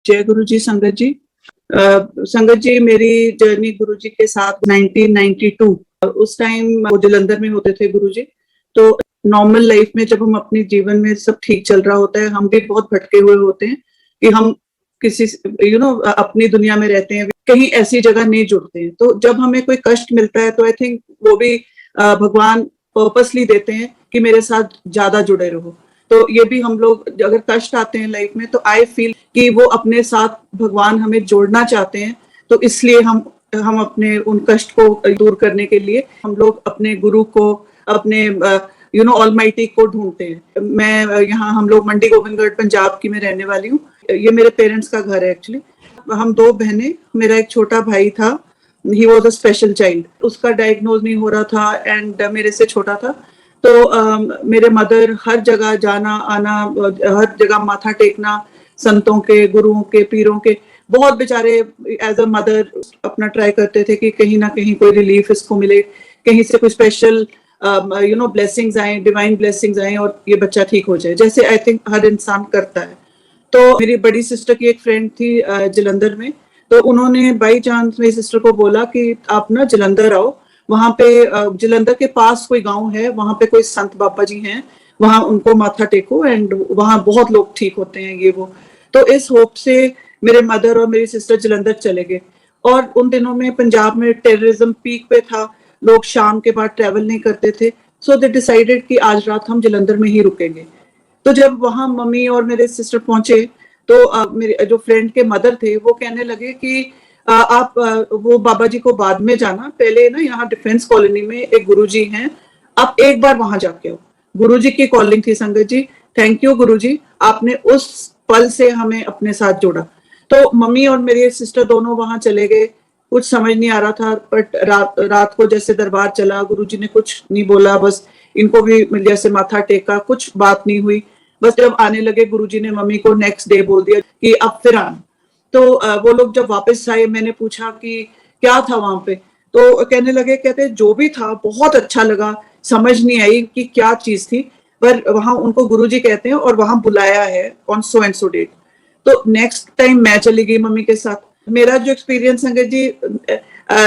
जय गुरु जी। संगत जी, संगत जी, मेरी जर्नी गुरु जी के साथ 1992 उस टाइम वो जलंधर में होते थे गुरु जी। तो नॉर्मल लाइफ में जब हम अपने जीवन में सब ठीक चल रहा होता है, हम भी बहुत भटके हुए होते हैं कि हम किसी अपनी दुनिया में रहते हैं, कहीं ऐसी जगह नहीं जुड़ते हैं। तो जब हमें कोई कष्ट मिलता है तो आई थिंक वो भी भगवान पर्पसली देते हैं कि मेरे साथ ज्यादा जुड़े रहो। तो ये भी हम लोग अगर कष्ट आते हैं लाइफ में तो आई फील कि वो अपने साथ भगवान हमें जोड़ना चाहते हैं। तो इसलिए हम अपने उन कष्ट को दूर करने के लिए हम लोग अपने गुरु को, अपने ऑलमाइटी को ढूंढते हैं। मैं यहाँ हम लोग मंडी गोविंदगढ़ पंजाब की मैं रहने वाली हूँ। ये मेरे पेरेंट्स का घर है एक्चुअली। हम दो बहनें, मेरा एक छोटा भाई था, he was a special child, उसका डायग्नोज नहीं हो रहा था एंड मेरे से छोटा था। तो मेरे मदर हर जगह जाना आना, हर जगह माथा टेकना, संतों के, गुरुओं के, पीरों के, बहुत बेचारे एज अ मदर अपना ट्राई करते थे कि कहीं ना कहीं कोई रिलीफ इसको मिले, कहीं से कोई स्पेशल ब्लेसिंग्स आए, डिवाइन ब्लेसिंग्स आए और ये बच्चा ठीक हो जाए, जैसे आई थिंक हर इंसान करता है। तो मेरी बड़ी सिस्टर की एक फ्रेंड थी जलंधर में, तो उन्होंने बाई चांस मेरी सिस्टर को बोला कि आप ना जलंधर आओ, वहां पे जलंधर के पास कोई गांव है, वहां पे कोई संत बाबा जी हैं, वहां उनको माथा टेको एंड वहां बहुत लोग ठीक होते हैं ये वो। तो इस होप से मेरे मदर और मेरी सिस्टर जलंधर चले गए। और उन दिनों में पंजाब में टेररिज्म पीक पे था, लोग शाम के बाद ट्रेवल नहीं करते थे। सो दे डिसाइडेड कि आज रात हम जलंधर में ही रुकेंगे। तो जब वहां मम्मी और मेरे सिस्टर पहुंचे तो मेरे जो फ्रेंड के मदर थे वो कहने लगे कि आप वो बाबा जी को बाद में जाना, पहले ना यहाँ डिफेंस कॉलोनी में एक गुरुजी हैं, आप एक बार वहां जाके आओ। गुरुजी की कॉलिंग थी संगत जी। थैंक यू गुरुजी, आपने उस पल से हमें अपने साथ जोड़ा। तो मम्मी और मेरे सिस्टर दोनों वहां चले गए। कुछ समझ नहीं आ रहा था, बट रात को जैसे दरबार चला, गुरुजी ने कुछ नहीं बोला, बस इनको भी जैसे माथा टेका, कुछ बात नहीं हुई। बस जब आने लगे गुरुजी ने मम्मी को नेक्स्ट डे बोल दिया कि अब फिर आना। तो वो लोग जब वापस आए, मैंने पूछा कि क्या था वहां पे, तो कहने लगे, कहते जो भी था बहुत अच्छा लगा, समझ नहीं आई कि क्या चीज थी, पर वहां उनको गुरुजी कहते हैं और वहां बुलाया है on so and so date. तो नेक्स्ट टाइम मैं चली गई मम्मी के साथ। मेरा जो एक्सपीरियंस संगत जी,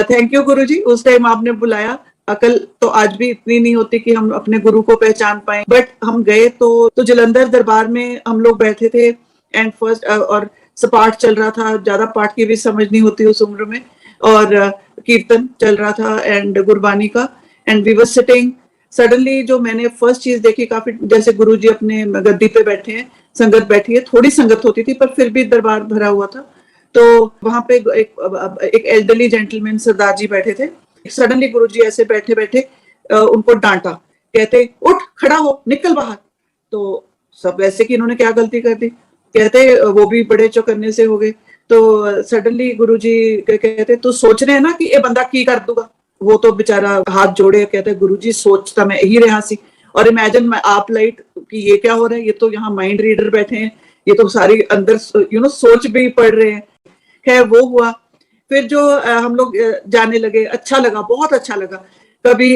थैंक यू गुरुजी, उस टाइम आपने बुलाया। अकल तो आज भी इतनी नहीं होती कि हम अपने गुरु को पहचान पाए, बट हम गए तो जलंधर दरबार में हम लोग बैठे थे एंड फर्स्ट और पाठ चल रहा था, ज्यादा पाठ की भी समझ नहीं होती उस उम्र में, और कीर्तन चल रहा था एंड गुरबानी का, and we were sitting. Suddenly जो मैंने फर्स्ट चीज देखी, काफी जैसे गुरुजी अपने गद्दी पे बैठे हैं, संगत बैठी है, थोड़ी संगत होती थी पर फिर भी दरबार भरा हुआ था। तो वहां पे एक एल्डरली जेंटलमैन सरदार जी बैठे थे। सडनली गुरुजी ऐसे बैठे बैठे उनको डांटा, कहते उठ खड़ा हो, निकल बाहर। तो सब वैसे कि इन्होंने क्या गलती कर दी, कहते वो भी बड़े चौकन्ने से हो गए। तो सडनली गुरुजी कहते तू सोच रहे हैं ना कि ये बंदा की कर दूगा। वो तो बेचारा हाथ जोड़े, कहते गुरुजी सोचता मैं ही रहा सी, और इमेजिन मैं आप लाइट कि ये क्या हो रहा है, ये तो यहाँ माइंड रीडर बैठे हैं, ये तो सारी अंदर सोच भी पढ़ रहे हैं। खैर वो हुआ। फिर जो हम लोग जाने लगे, अच्छा लगा, बहुत अच्छा लगा। कभी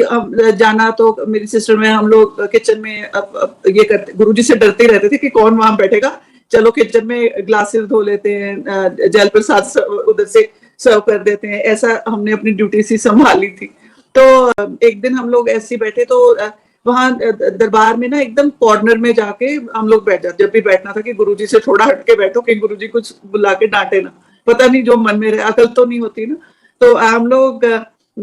जाना तो मेरी सिस्टर में हम लोग किचन में ये करते, गुरुजी से डरते रहते थे कि कौन वहां बैठेगा, चलो किचन में ग्लासेस धो लेते हैं, जल प्रसाद उधर से सर्व कर देते हैं। ऐसा हमने अपनी ड्यूटी सी संभाली थी। तो एक दिन हम लोग ऐसे बैठे तो वहां दरबार में ना एकदम कॉर्नर में जाके हम लोग बैठ जाते, जब भी बैठना था कि गुरुजी से थोड़ा हटके बैठो कि गुरुजी कुछ बुला के डांटे ना, पता नहीं जो मन में रहे, अकल तो नहीं होती ना। तो हम लोग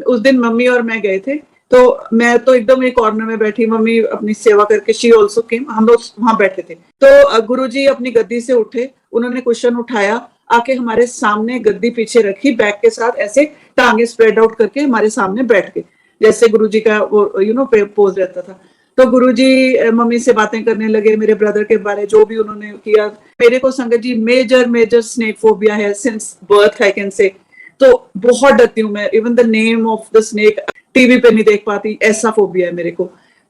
उस दिन मम्मी और मैं गए थे, तो मैं तो एकदम एक कॉर्नर में बैठी, मम्मी अपनी सेवा करके, शी ऑल्सो केम, हम लोग वहां बैठे थे। तो गुरुजी अपनी गद्दी से उठे, उन्होंने क्वेश्चन उठाया, आके हमारे सामने गद्दी पीछे रखी, बैग के साथ ऐसे टांगे स्प्रेड आउट करके हमारे सामने बैठ गए, जैसे गुरुजी का वो पोज रहता था। तो गुरुजी मम्मी से बातें करने लगे, मेरे ब्रदर के बारे, जो भी उन्होंने किया। मेरे को संगत जी मेजर स्नेक फोबिया है since birth, I can say. तो बहुत डरती हूँ मैं, even the name of the snake TV पे नहीं देख पाती, ऐसा फोबिया है मेरे को।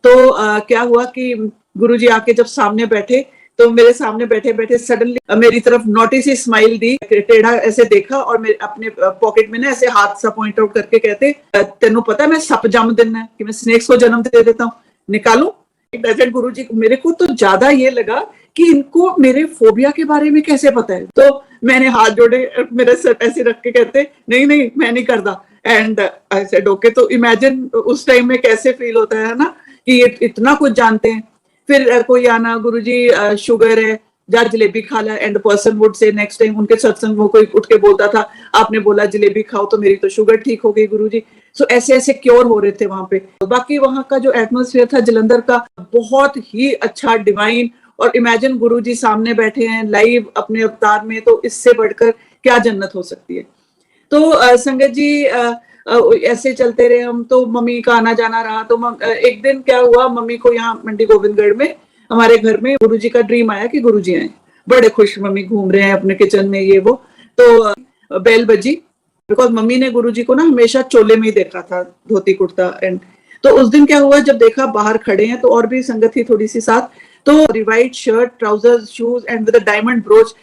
तो क्या हुआ कि गुरुजी आके जब सामने बैठे, तो मेरे सामने बैठे बैठे सडनली मेरी तरफ नोटी सी स्माइल दी, टेढ़ा ऐसे देखा और मेरे अपने पॉकेट में ना ऐसे हाथ सा पॉइंट आउट करके कहते, तेनू पता है मैं सप जन्म देना है, कि मैं स्नेक्स को जन्म दे देता हूँ, निकालू। गुरुजी मेरे को तो ज्यादा ये लगा कि इनको मेरे फोबिया के बारे में कैसे पता है। तो मैंने हाथ जोड़े, मेरे सर ऐसे रख के कहते नहीं नहीं मैं नहीं करता। And I said okay. तो इमेजिन उस टाइम में कैसे फील होता है ना कि ये इतना कुछ जानते हैं। फिर कोई आना, गुरुजी शुगर है, जा जलेबी खा ला। And person would say next time उनके सत्संग में कोई उठ के बोलता था आपने बोला जलेबी खाओ तो मेरी तो शुगर ठीक हो गई गुरुजी। सो ऐसे ऐसे क्योर हो रहे थे वहां पे। बाकी वहां का जो एटमोसफियर था जलंधर का बहुत ही अच्छा, डिवाइन। और इमेजिन गुरुजी सामने बैठे हैं लाइव अपने अवतार में, तो इससे बढ़कर क्या जन्नत हो सकती है। तो संगत जी ऐसे चलते रहे हम। तो मम्मी का आना जाना रहा। तो एक दिन क्या हुआ, मम्मी को यहाँ मंडी गोविंदगढ़ में हमारे घर में गुरुजी का ड्रीम आया कि गुरुजी आए। बड़े खुश, मम्मी घूम रहे हैं अपने किचन में ये वो। तो बेल बजी, बिकॉज मम्मी ने गुरुजी को ना हमेशा चोले में ही देखा था, धोती कुर्ता। एंड तो उस दिन क्या हुआ, जब देखा बाहर खड़े हैं तो और भी संगत थी थोड़ी सी साथ, तो white shirt, trousers, shoes and with a diamond brooch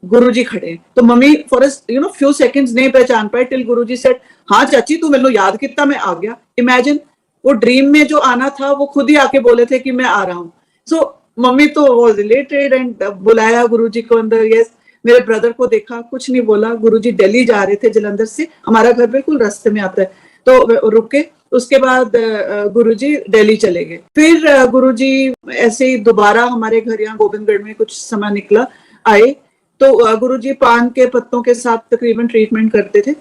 Guruji खड़े। तो मम्मी फॉर फ्यू सेकंड्स नहीं पहचान पाए टिल गुरुजी सेड हाँ चाची तू मैनू याद कितना, मैं आ गया। इमेजिन वो ड्रीम में जो आना था वो खुद ही आके बोले थे कि मैं आ रहा हूँ। सो मम्मी तो वाज रिलेटेड एंड बुलाया गुरुजी को अंदर। यस, मेरे ब्रदर को देखा, कुछ नहीं बोला। गुरुजी दिल्ली जा रहे थे जलंधर से, हमारा घर बिल्कुल रास्ते में आता है। तो रुके, उसके बाद गुरुजी दिल्ली चले गए। फिर गुरुजी ऐसे ही दोबारा हमारे घर यहाँ गोविंदगढ़ में कुछ समय निकला आए। तो गुरुजी पान के पत्तों के साथ तकरीबन ट्रीटमेंट करते थे।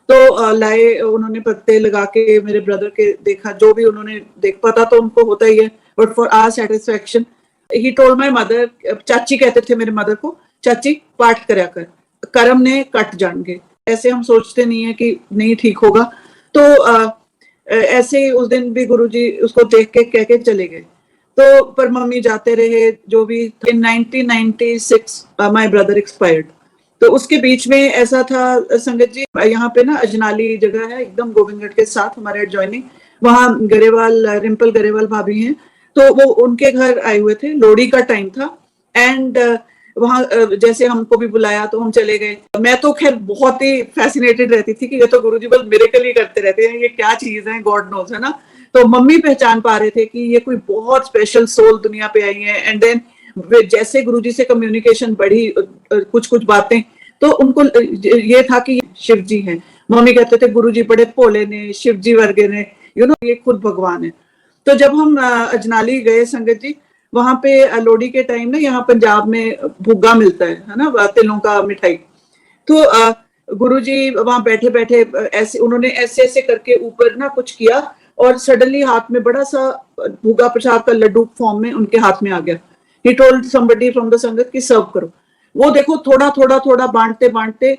तो लाए, उन्होंने पत्ते लगा के मेरे ब्रदर के देखा, जो भी उन्होंने देख, पता तो उनको होता ही है, but for our satisfaction he told my mother, चाची कहते थे मेरे मदर को, चाची पाठ करया कर, कर्म ने कट जाएंगे। ऐसे हम सोचते नहीं है कि नहीं ठीक होगा। तो ऐसे ही उस दिन भी गुरुजी उसको देख के कह के चले गए। तो पर मम्मी जाते रहे जो भी। इन 1996 माय ब्रदर एक्सपायर्ड। तो उसके बीच में ऐसा था संगत जी, यहाँ पे ना अजनाली जगह है एकदम गोविंदगढ़ के साथ हमारे एडजॉइनिंग, वहाँ गरेवाल, रिम्पल गरेवाल भाभी हैं। तो वो उनके घर आए हुए थे, लोहड़ी का टाइम था। एंड वहाँ जैसे हमको भी बुलाया तो हम चले गए। मैं तो खैर बहुत ही फैसिनेटेड रहती थी कि ये तो गुरुजी बस मिरेकल ही करते रहते हैं, ये क्या चीज है, गॉड नोज, है ना। तो मम्मी पहचान पा रहे थे कि ये कोई बहुत स्पेशल सोल दुनिया पे आई है। एंड देन जैसे गुरुजी से कम्युनिकेशन बढ़ी, कुछ कुछ बातें, तो उनको ये था कि शिव जी हैं। मम्मी कहते थे गुरुजी बड़े भोले ने, शिव जी वर्गे ने, ये खुद भगवान है। तो जब हम अजनाली गए संगत जी, वहां पे लोहड़ी के टाइम ना यहाँ पंजाब में भुग्गा मिलता है ना, तिलों का मिठाई। तो गुरुजी वहां बैठे बैठे ऐसे उन्होंने ऐसे ऐसे करके ऊपर ना कुछ किया, और सडनली हाथ में बड़ा सा भुग्गा प्रसाद का लड्डू फॉर्म में उनके हाथ में आ गया। He told somebody from the संगत कि सर्व करो। वो देखो थोड़ा थोड़ा थोड़ा बांटते बांटते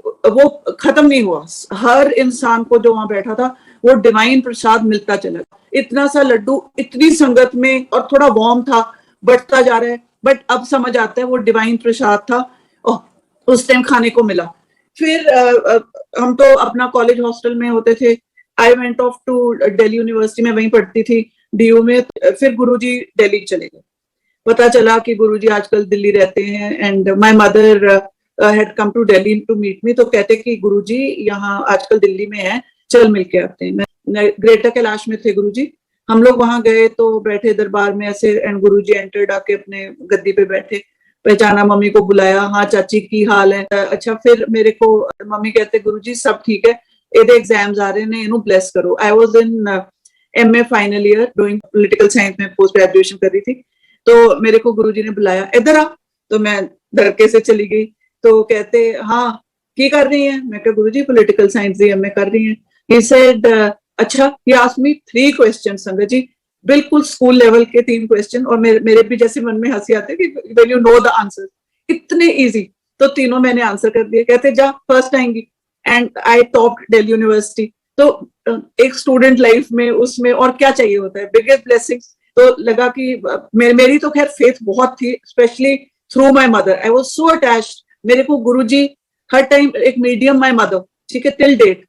वो खत्म नहीं हुआ। हर इंसान को जो वहां बैठा था वो डिवाइन प्रसाद मिलता चला। इतना सा लड्डू इतनी संगत में, और थोड़ा वार्म था, बढ़ता जा रहा है। बट अब समझ आता है वो डिवाइन प्रसाद था और उस टाइम खाने को मिला। फिर हम तो अपना कॉलेज हॉस्टल में होते थे। I went off to Delhi university में, वहीं पढ़ती थी डीयू में। फिर गुरुजी दिल्ली चले गए। पता चला कि गुरुजी आजकल दिल्ली रहते हैं। And my mother had come to Delhi to meet me. तो कहते कि गुरुजी यहाँ आजकल दिल्ली में है, चल मिलके आते हैं। मैं ग्रेटर कैलाश में थे गुरुजी। हम लोग वहां गए तो बैठे दरबार में ऐसे, एंड गुरुजी एंटर्ड आके अपने गद्दी पे बैठे। पहचाना, मम्मी को बुलाया, हाँ चाची की हाल है। अच्छा, फिर मेरे को मम्मी कहते गुरुजी सब ठीक है, ਇਹਦੇ एग्जाम्स आ रहे हैं, इन्हों ब्लेस करो। I was in MA final year doing political science में, पोस्ट ग्रेजुएशन कर रही थी। तो मेरे को गुरुजी ने बुलाया, इधर आ। तो मैं धड़के से चली गई। तो कहते हाँ की कर रही है? मैं कहा गुरुजी पॉलिटिकल साइंस दी MA कर रही है। ही सेड अच्छा। ही आस्क्ड मी 3 क्वेश्चन संगत जी, बिल्कुल स्कूल लेवल के 3 क्वेश्चन। और मेरे भी जैसे मन में हंसी आती है कि when you know the answer, इतने इजी। तो तीनों मैंने आंसर कर दिए। कहते जा फर्स्ट आएंगी। And I top Delhi university. तो एक स्टूडेंट लाइफ में उसमें और क्या चाहिए होता है, बिगेस्ट ब्लेसिंग्स। तो लगा कि मेरी तो खैर फेथ बहुत थी, specially through my mother. I was so attached. मेरे को गुरुजी हर टाइम एक मीडियम, माय मदर, ठीक है, टिल डेट।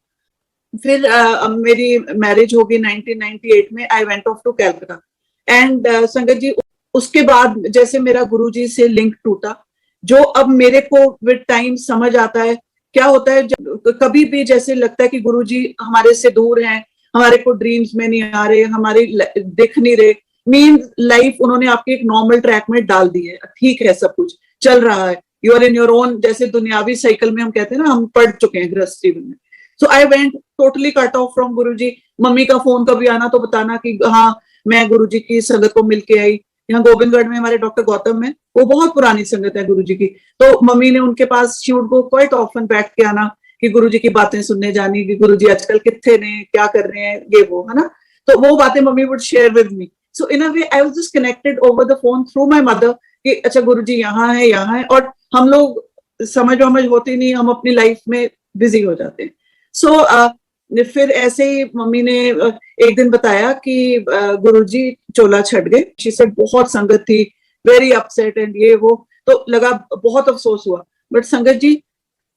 फिर मेरी मैरिज होगी 1998 में। I went off to Calcutta. And sangat ji उसके बाद जैसे मेरा गुरुजी से लिंक टूटा, जो अब मेरे को विद टाइम समझ आता है क्या होता है। जब कभी भी जैसे लगता है कि गुरुजी हमारे से दूर हैं, हमारे को ड्रीम्स में नहीं आ रहे, हमारे दिख नहीं रहे, मीन लाइफ उन्होंने आपके एक नॉर्मल ट्रैक में डाल दी है, ठीक है, सब कुछ चल रहा है, you are in your own, जैसे दुनियावी साइकिल में हम कहते हैं ना, हम पढ़ चुके हैं गृहस्थ जीवन में. So I went totally cut off from Guruji. Mummy का फोन कभी आना तो बताना कि हाँ मैं गुरुजी की संगत को मिलके आई. यहाँ गोविंदगढ़ में हमारे डॉक्टर गौतम है, वो बहुत पुरानी संगत है गुरुजी की, तो मम्मी ने उनके पास she would go quite often बैठ के आना कि गुरुजी की बातें सुनने जानी कि गुरुजी आजकल कितने ने, क्या कर रहे हैं, ये वो, है ना. तो वो बातें mummy would share with me. So in a way I was just connected over the phone through my mother कि अच्छा गुरुजी यहाँ है, यहाँ है, और हम लोग समझ होती नहीं, हम अपनी लाइफ में बिजी हो जाते हैं. सो फिर ऐसे ही मम्मी ने एक दिन बताया कि गुरुजी चोला छट गए. शी सेड बहुत संगत थी, वेरी अपसेट एंड ये वो, तो लगा बहुत अफसोस हुआ. बट संगत जी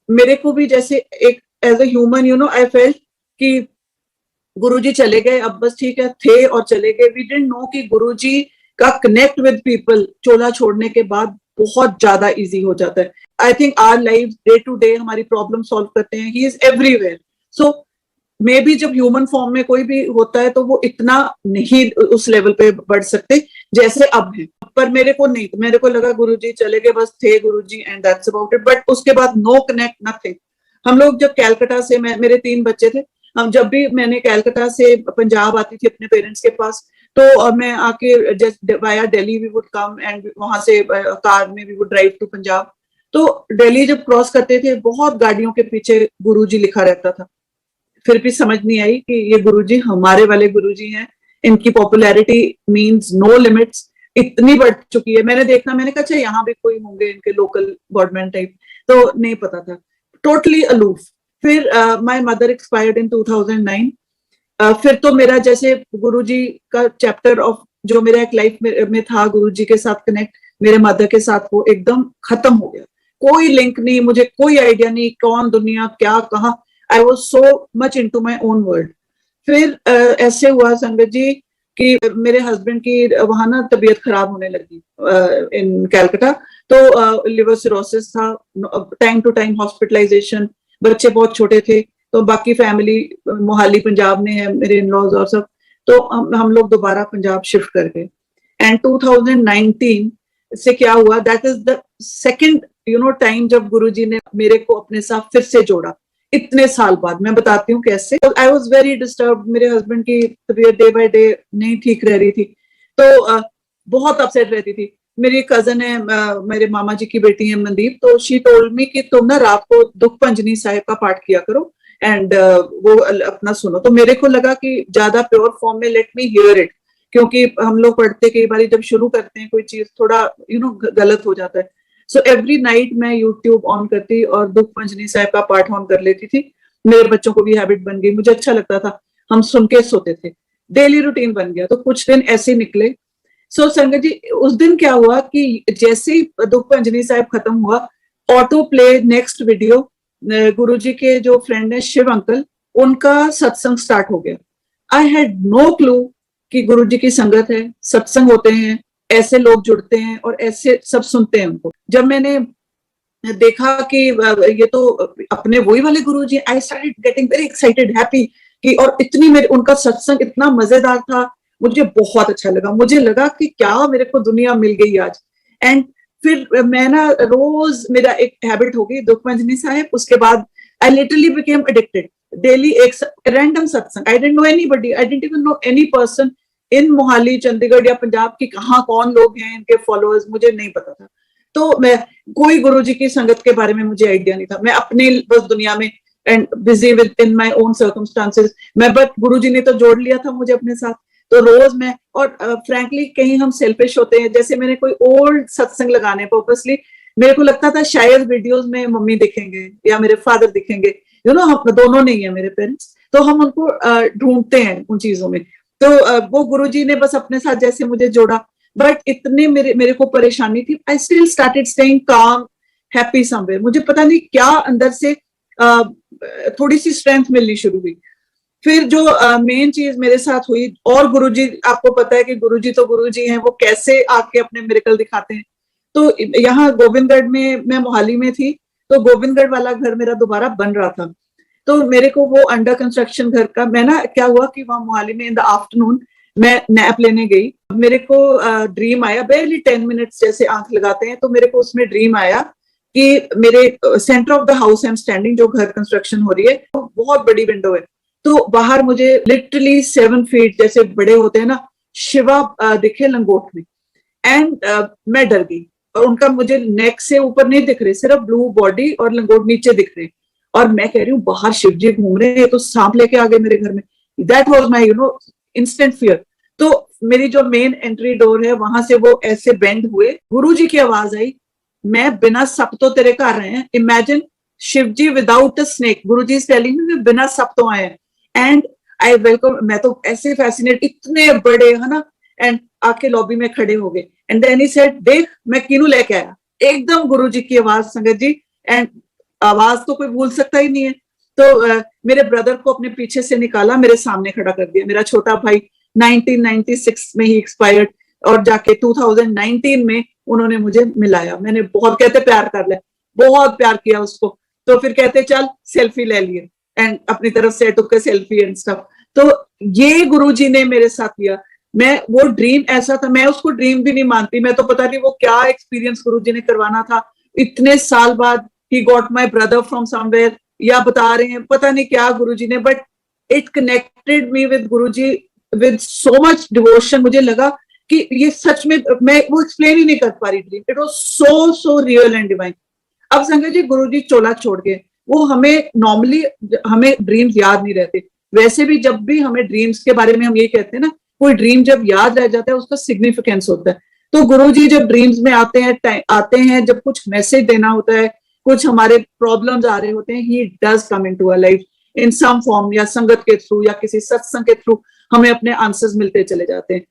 मेरे को भी जैसे एक as a human you know I felt कि गुरुजी चले गए, अब बस ठीक है, थे और चले गए. वी डिडंट नो कि गुरुजी का कनेक्ट विद पीपल चोला छोड़ने के बाद बहुत ज्यादा इजी हो जाता है. I think our life day to day हमारी प्रॉब्लम सॉल्व करते हैं. He is everywhere. So may be जब ह्यूमन फॉर्म में कोई भी होता है तो वो इतना नहीं उस लेवल पे बढ़ सकते जैसे अब है. पर मेरे को नहीं, मेरे को लगा गुरुजी चले गए, बस थे Guruji and that's about it. But उसके बाद नो कनेक्ट, नथिंग. हम लोग जब कैलकाटा से, मेरे 3 बच्चे थे, हम जब भी मैंने कैलकाटा से पंजाब आती थी अपने पेरेंट्स के पास, तो मैं आके just via Delhi we would come and वहां से कार में we would drive to Punjab. तो दिल्ली जब क्रॉस करते थे बहुत गाड़ियों के पीछे गुरुजी लिखा रहता था. फिर भी समझ नहीं आई कि ये गुरुजी हमारे वाले गुरुजी हैं. इनकी पॉपुलैरिटी मींस नो लिमिट्स, इतनी बढ़ चुकी है. मैंने देखना, मैंने कहा अच्छा यहाँ भी कोई होंगे इनके लोकल गवर्नमेंट टाइप, तो नहीं पता था, टोटली अलूफ. फिर माय मदर एक्सपायर्ड इन 2009. फिर तो मेरा जैसे गुरुजी का चैप्टर ऑफ जो मेरा एक लाइफ में था गुरुजी के साथ कनेक्ट मेरे मदर के साथ, वो एकदम खत्म हो गया. कोई लिंक नहीं, मुझे कोई आइडिया नहीं कौन, दुनिया क्या, कहाँ. I was so much into my own world. फिर ऐसे हुआ संगत जी कि मेरे हस्बैंड की वहां ना तबीयत खराब होने लगी इन कैलकाटा. तो लिवर सिरोसिस था, टाइम टू टाइम हॉस्पिटलाइजेशन, बच्चे बहुत छोटे थे, तो बाकी फैमिली मोहाली पंजाब में है, मेरे इन लॉज और सब. तो हम लोग दोबारा पंजाब शिफ्ट कर गए. एंड 2019 से क्या हुआ, that is the second you know time जब गुरुजी ने मेरे को अपने साथ फिर से जोड़ा इतने साल बाद. मैं बताती हूँ कैसे. I was very disturb. मेरे हस्बैंड की तबीयत डे बाय डे नहीं ठीक रह रही थी, तो बहुत अपसेट रहती थी. मेरी कजन है, मेरे मामा जी की बेटी है मनदीप, तो शी टोल्ड मी कि तुम ना रात को दुख पंजनी साहिब का पाठ किया करो एंड वो अपना सुनो. तो मेरे को लगा कि ज्यादा प्योर फॉर्म में लेट मी हियर इट, क्योंकि हम लोग पढ़ते कई बार जब शुरू करते हैं कोई चीज थोड़ा यू नो गलत हो जाता है. सो एवरी नाइट मैं यूट्यूब ऑन करती और दुख पंजनी साहिब का पाठ ऑन कर लेती थी. मेरे बच्चों को भी हैबिट बन गई, मुझे अच्छा लगता था, हम सुन के सोते थे, डेली रूटीन बन गया. तो कुछ दिन ऐसे निकले. सो संगत जी उस दिन क्या हुआ कि जैसे ही दुख पंजनी साहिब खत्म हुआ, ऑटो प्ले नेक्स्ट वीडियो, गुरुजी के जो फ्रेंड है शिव अंकल, उनका सत्संग स्टार्ट हो गया. आई हैड नो क्लू कि गुरुजी की संगत है, सत्संग होते हैं, ऐसे लोग जुड़ते हैं और ऐसे सब सुनते हैं उनको. जब मैंने देखा कि ये तो अपने वही वाले Guruji, I started getting very excited, happy कि, और इतनी मेरे उनका सत्संग इतना मजेदार था, मुझे बहुत अच्छा लगा. मुझे लगा कि क्या मेरे को दुनिया मिल गई आज. एंड फिर मैं ना रोज, मेरा एक हैबिट हो गई दुख पंजनी साहिब. उसके बाद I literally became addicted. Daily एक रैंडम सत्संग. I didn't know anybody, I didn't even know any person in Mohali, Chandigarh या पंजाब की कहाँ कौन लोग हैं, इनके फॉलोअर्स, मुझे नहीं पता था. तो मैं कोई गुरुजी की संगत के बारे में मुझे आइडिया नहीं था. मैं अपने बस दुनिया में and busy with in my own circumstances. मैं बट गुरुजी ने तो जोड़ लिया था मुझे अपने साथ. तो रोज मैं, और फ्रैंकली कहीं हम सेल्फिश होते हैं, जैसे मैंने कोई ओल्ड सत्संग लगाने पर्पसली, मेरे को लगता था शायद वीडियोस में मम्मी दिखेंगे या मेरे फादर दिखेंगे, यू नो हम दोनों नहीं है मेरे पेरेंट्स, तो हम उनको ढूंढते हैं उन चीजों में. तो वो गुरुजी ने बस अपने साथ जैसे मुझे जोड़ा. बट इतने मेरे को परेशानी थी. आई स्टिल स्टार्टेड स्टेइंग काम, हैप्पी समवेयर. मुझे पता नहीं क्या अंदर से थोड़ी सी स्ट्रेंथ मिलनी शुरू हुई. फिर जो मेन चीज मेरे साथ हुई, और गुरुजी, आपको पता है कि गुरुजी तो गुरुजी हैं, वो कैसे आके अपने मिरेकल दिखाते हैं. तो यहाँ गोविंदगढ़ में, मैं मोहाली में थी, तो गोविंदगढ़ वाला घर मेरा दोबारा बन रहा था. तो मेरे को वो अंडर कंस्ट्रक्शन घर का, मैं ना क्या हुआ कि वहां मोहाली में इन द आफ्टरनून मैं नैप लेने गई, मेरे को ड्रीम आया, बेरली 10 मिनट्स जैसे आंख लगाते हैं तो मेरे को उसमें ड्रीम आया कि मेरे centre of the house I am standing, जो घर कंस्ट्रक्शन हो रही है, तो बहुत बड़ी विंडो है, तो बाहर मुझे लिटरली 7 फीट जैसे बड़े होते हैं ना शिवा दिखे लंगोट में, एंड मैं डर गई, और उनका मुझे नेक से ऊपर नहीं दिख रहे, सिर्फ ब्लू बॉडी और लंगोट नीचे दिख रहे, और मैं कह रही हूँ बाहर शिव जी घूम रहे हैं, तो सांप लेके आ गए मेरे घर में। That was my instant fear. तो मेरी जो मेन एंट्री डोर है वहां से वो ऐसे बेंड हुए, गुरुजी की आवाज आई, मैं बिना सप तो तेरे घर रहे हैं, imagine Shiv ji without a snake, Guruji is telling me बिना सप तो आए हैं, एंड आई वेलकम, मैं तो ऐसे फैसिनेट, इतने बड़े है ना, एंड आके लॉबी में खड़े हो गए, एंड देन ही सेड देख मैं किनू लेके आया, एकदम गुरुजी की आवाज संगत जी, एंड आवाज तो कोई भूल सकता ही नहीं है। तो मेरे ब्रदर को अपने पीछे से निकाला, मेरे सामने खड़ा कर दिया, मेरा छोटा भाई 1996 में ही एक्सपायर्ड, और जाके 2019 में उन्होंने मुझे मिलाया, मैंने बहुत कहते प्यार कर लिया, बहुत प्यार किया उसको, तो फिर कहते चल सेल्फी ले लिए, एंड अपनी तरफ से टुक के सेल्फी एंड स्टफ। तो ये गुरुजी ने मेरे साथ किया। मैं वो ड्रीम ऐसा था, मैं उसको ड्रीम भी नहीं मानती, मैं तो पता नहीं वो क्या एक्सपीरियंस गुरुजी ने करवाना था इतने साल बाद, he got my brother from somewhere, या बता रहे हैं पता नहीं क्या गुरुजी ने, but it connected me with Guruji with so much devotion. मुझे लगा कि ये सच में, मैं वो एक्सप्लेन ही नहीं कर पा रही dream, it was so so real and divine. अब संगत जी गुरुजी चोला छोड़ गए, वो हमें नॉर्मली हमें ड्रीम्स याद नहीं रहते, वैसे भी जब भी हमें ड्रीम्स के बारे में हम ये कहते हैं ना, कोई ड्रीम जब याद रह जाता है उसका सिग्निफिकेंस होता है, तो गुरुजी जब ड्रीम्स में आते हैं जब कुछ मैसेज देना होता है, कुछ हमारे प्रॉब्लम्स आ रहे होते हैं, he does come into our life in some form, या संगत के थ्रू या किसी सत्संग के थ्रू हमें अपने आंसर्स मिलते चले जाते हैं।